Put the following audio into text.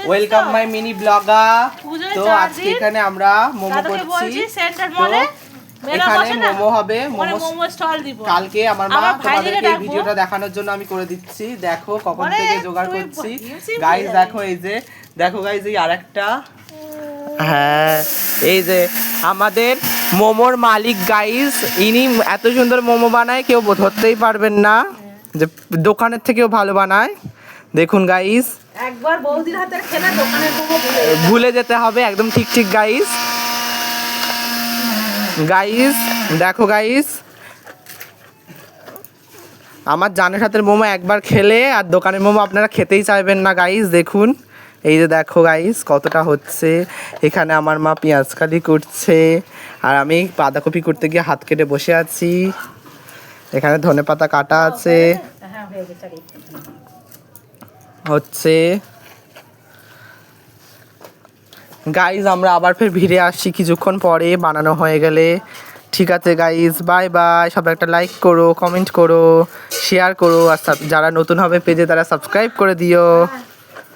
Welcome my mini blogger. তো আজকে এখানে আমরা মোমো করছি। এখানে মোমো হবে, মোমো স্টল দিব। কালকে আমার মা তোমাদেরকে এই ভিডিওটা দেখানোর জন্য আমি করে দিচ্ছি। দেখো কখন থেকে জোগাড় করছি। গাইস দেখো, এই যে দেখো গাইস, এই আরেকটা, হ্যাঁ এই যে আমাদের মোমোর মালিক গাইস, ইনি এত সুন্দর মোমো বানায় কেউ ধরতেই পারবেন না যে দোকানের থেকেও ভালো বানায়। দেখুন গাইস, একবার বৌদির হাতের খেলা দোকানের মোমো ভুলে যেতে হবে একদম। ঠিক ঠিক গাইস, গাইস দেখো গাইস, আমার জানের হাতের মোমো একবার খেলে আর দোকানের মোমো আপনারা খেতেই চাইবেন না গাইস। দেখুন এই যে দেখো গাইস কতটা হচ্ছে। এখানে আমার মা পেঁয়াজকালি করছে আর আমি বাঁধাকপি করতে গিয়ে হাত কেটে বসে আছি। এখানে ধনেপাতা কাটা আছে, হচ্ছে গাইজ। আমরা আবার ফের ভিড়ে আসছি কিছুক্ষণ পরে বানানো হয়ে গেলে। ঠিক আছে গাইজ, বাই বাই। সবাই একটা লাইক করো, কমেন্ট করো, শেয়ার করো, আর যারা নতুন হবে পেজে তারা সাবস্ক্রাইব করে দিও।